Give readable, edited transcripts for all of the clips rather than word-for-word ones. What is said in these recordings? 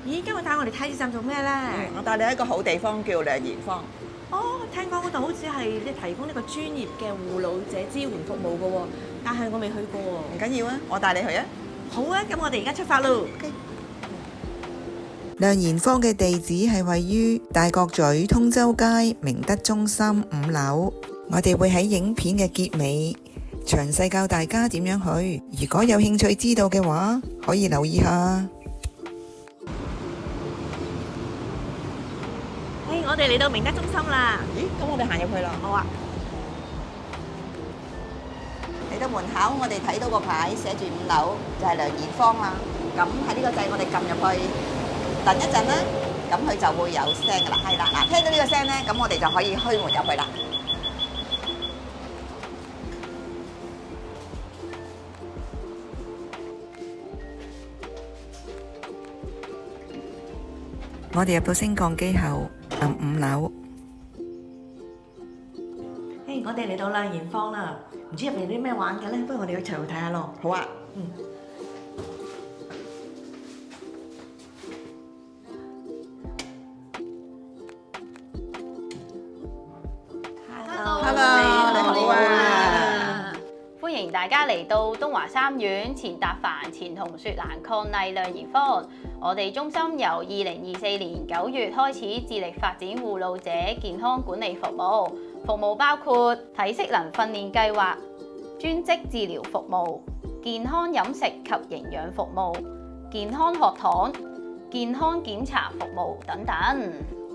咦，今日帶我哋睇呢站做咩咧？我帶你去一個好地方叫良賢坊。哦，聽講嗰度好似係你提供呢個專業嘅護老者支援服務嘅喎，但係我未去過喎。唔緊要啊，我帶你去啊。好啊，咁我哋而家出發咯。良賢坊嘅地址係位於大角咀通州街明德中心5樓。我哋會喺影片嘅結尾詳細教大家點樣去。如果有興趣知道嘅話，可以留意下。我哋嚟到明德中心啦。咦，咁我哋行入去啦。好啊。嚟到門口，我哋睇到個牌寫住5樓，就係良賢坊啦。咁喺呢個掣，我哋撳入去，等一陣啦，咁佢就會有聲噶啦。係啦，嗱，聽到呢個聲咧，咁我哋就可以開門入去啦。我哋入到升降機後，撳5樓。我哋嚟到良賢坊啦，唔知入邊有啲咩玩嘅咧？不如我哋一齊去睇下咯。好啊。Hello， 你好啊！歡迎大家嚟到東華三院錢達凡前同雪蘭伉儷良賢坊。我哋中心由2024年9月開始致力發展護老者健康管理服務，服務包括體適能訓練計劃、專職治療服務、健康飲食及營養服務、健康學堂、健康檢查服務等等。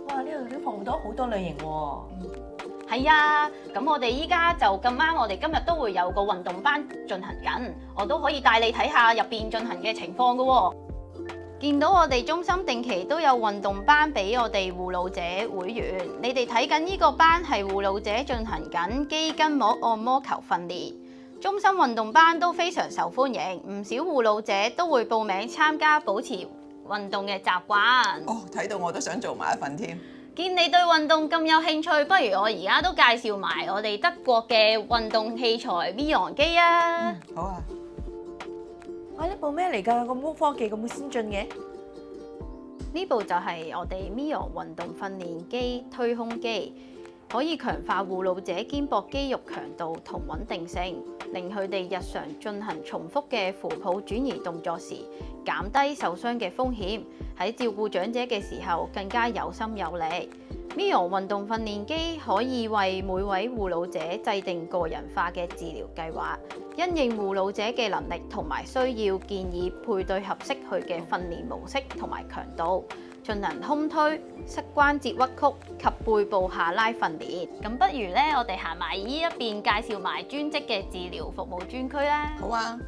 哇！呢度啲服務都好多類型喎。係啊，咁我哋依家就咁啱，我哋今日都會有個運動班進行緊，我都可以帶你睇下入邊進行嘅情況㗎喎。見到我哋中心定期都有運動班俾我哋護老者會員，你哋睇緊呢個班係護老者進行緊肌筋膜按摩球訓練。中心運動班都非常受歡迎，唔少護老者都會報名參加，保持運動嘅習慣。哦，睇到我都想做埋一份添。見你對運動咁有興趣，不如我而家都介紹埋我哋德國嘅運動器材 Vion 機啊！好啊。哇！呢部咩嚟㗎？咁高科技咁先進嘅？呢部就係我哋 Vion 運動訓練機推胸機，可以強化護老者肩膊肌肉強度同穩定性，令佢哋日常進行重複嘅扶抱轉移動作時，減低受傷嘅風險。喺照顧長者嘅時候更加有心有力。Vion 運動訓練機可以為每位護老者制定個人化嘅治療計劃，因應護老者嘅能力同埋需要，建議配對合適佢嘅訓練模式同埋強度，進行胸推、膝關節屈曲及背部下拉訓練。咁不如咧，我哋行埋呢一邊介紹埋專職嘅治療服務專區啦。好啊。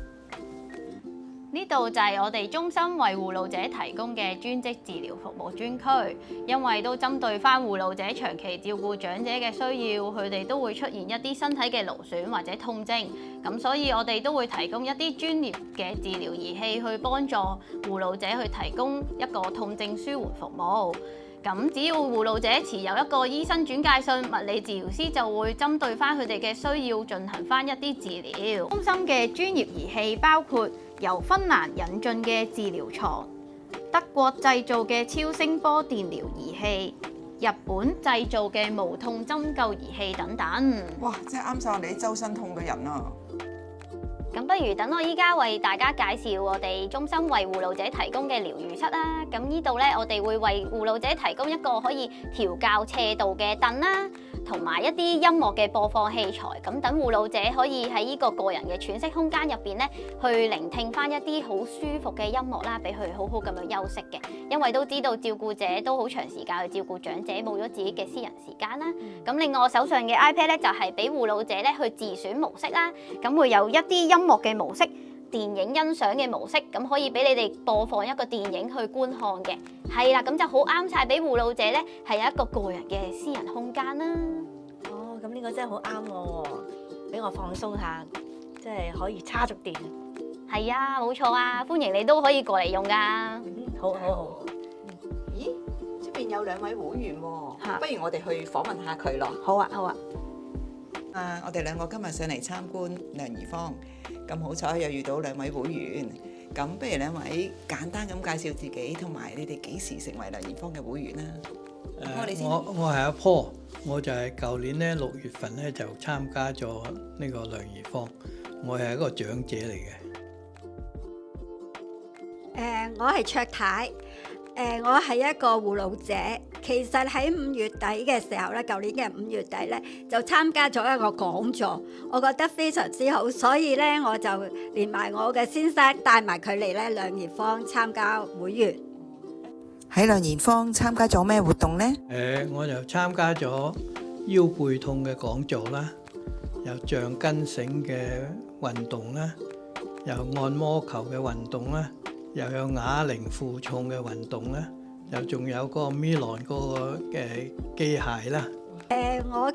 呢度就係我哋中心為護老者提供嘅專職治療服務專區，因為都針對翻護老者長期照顧長者嘅需要，佢哋都會出現一啲身體嘅勞損或者痛症，咁所以我哋都會提供一啲專業嘅治療儀器去幫助護老者去提供一個痛症舒緩服務。咁只要護老者持有一個醫生轉介信，物理治療師就會針對翻佢哋嘅需要進行翻一啲治療。中心嘅專業儀器包括由芬蘭引進嘅治療床、德國製造嘅超聲波電療儀器、日本製造嘅無痛針灸儀器等等。哇！真係啱晒我哋啲周身痛嘅人啊！咁不如等我依家為大家介紹我哋中心為護老者提供嘅療癒室啦。咁呢度咧，我哋會為護老者提供一個可以調校斜度嘅凳啦，同埋一啲音樂嘅播放器材。咁等護老者可以喺呢個人嘅喘息空間入邊咧，去聆聽翻一啲好舒服嘅音樂啦，俾佢好好咁樣休息嘅。因為都知道照顧者都好長時間去照顧長者，冇咗自己嘅私人時間啦。咁另外我手上嘅 iPad 咧，就係俾護老者咧去自選模式啦。咁會有一啲音樂嘅模式、電影欣賞嘅模式，咁可以俾你哋播放一個電影去觀看嘅。係啦，咁就好啱晒俾護老者咧，係有一個個人嘅私人空間啦。哦，咁呢個真係好啱我喎，俾我放鬆下，即係可以叉足電。係啊，冇錯啊，歡迎你都可以過嚟用噶。好好好。咦？出邊有2位會員喎，不如我哋去訪問下佢咯。好啊，好啊。我哋2個今日上嚟參觀良賢坊，咁好彩又遇到2位會員，咁不如兩位簡單咁介紹自己，同埋你哋幾時成為良賢坊嘅會員啦？我係阿坡，我就係舊年咧6月份咧就參加咗呢個良賢坊，我係一個長者嚟嘅。我係卓太，我係一個護老者。其實喺5月底嘅時候咧，舊年嘅5月底咧就參加咗一個講座，我覺得非常之好，所以咧我就連埋我嘅先生帶埋佢嚟咧良賢坊參加會員。喺良賢坊參加咗咩活動呢？我就參加咗腰背痛嘅講座啦，有橡筋繩嘅運動啦，有按摩球嘅運動啦，又有啞鈴負重嘅運動啦，又仲有嗰個 Milon 嗰個嘅機械啦。我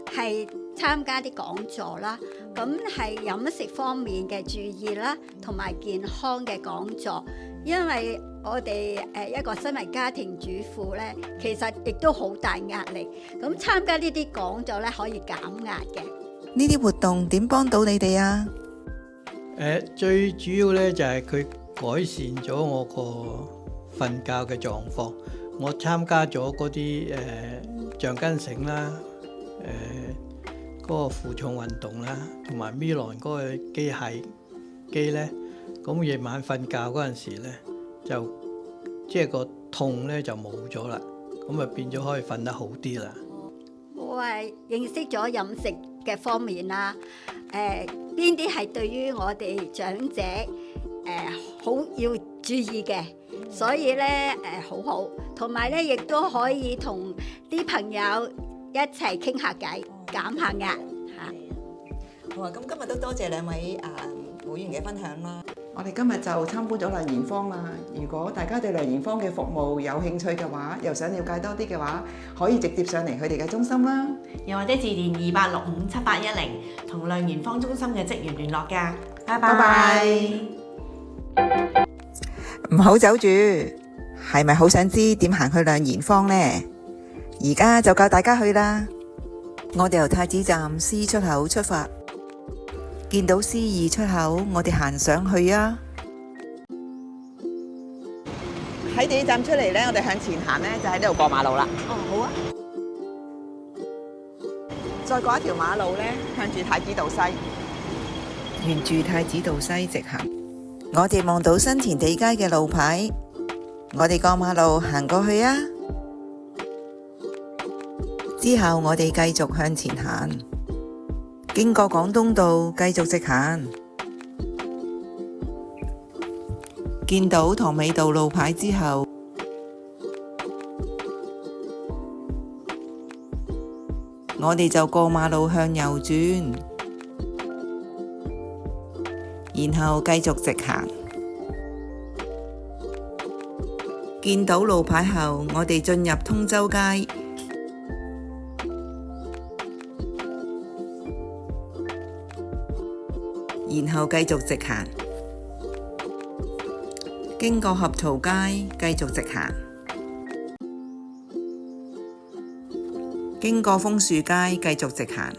係參加啲講座啦，咁係飲食方面嘅注意啦，同埋健康嘅講座。因為我哋一個身為家庭主婦咧，其實亦都好大壓力。咁參加呢啲講座咧，可以減壓嘅。呢啲活動點幫到你哋啊？最主要咧就係佢改善咗我個瞓覺嘅狀況。我參加咗嗰啲橡筋繩啦，嗰個負重運動啦，同埋 Milon 嗰個機械機咧。咁夜晚瞓覺嗰陣時咧，就即係個痛咧就冇咗啦，咁啊變咗可以瞓得好啲啦。我係認識咗飲食嘅方面啦，邊啲係對於我哋長者好要注意嘅，所以咧好好，同埋咧亦都可以同啲朋友一齊傾下偈，減下壓嚇。好啊，咁今日都多謝兩位會員嘅分享啦。我哋今日就參觀咗良賢坊啦。如果大家對良賢坊嘅服務有興趣嘅話，又想了解多啲嘅話，可以直接上嚟佢哋嘅中心啦，又或者致電28657810同良賢坊中心嘅職員聯絡㗎。拜拜拜。唔好走住，係咪好想知點行去良賢坊呢？而家就教大家去啦。我哋由太子站 C 出口出發，見到 C2 出口，我哋行上去啊！喺地鐵站出嚟咧，我哋向前行咧，就喺呢度過馬路啦。哦，好啊。再過一條馬路咧，向住太子道西。沿住太子道西直行，我哋望到新田地街嘅路牌，我哋過馬路行過去啊！之後我哋繼續向前行，經過廣東道繼續直行，見到塘尾道路牌之後，我哋就過馬路向右轉，然後繼續直行，見到路牌後，我哋進入通州街，然後繼續直行，經過合桃街，繼續直行，經過楓樹街，繼續直行，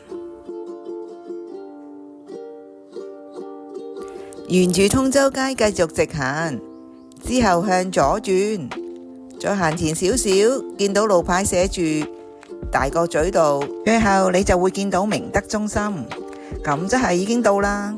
沿住通州街繼續直行，之後向左轉，再行前少少，見到路牌寫住大角咀道，最後你就會見到明德中心，咁即係已經到啦。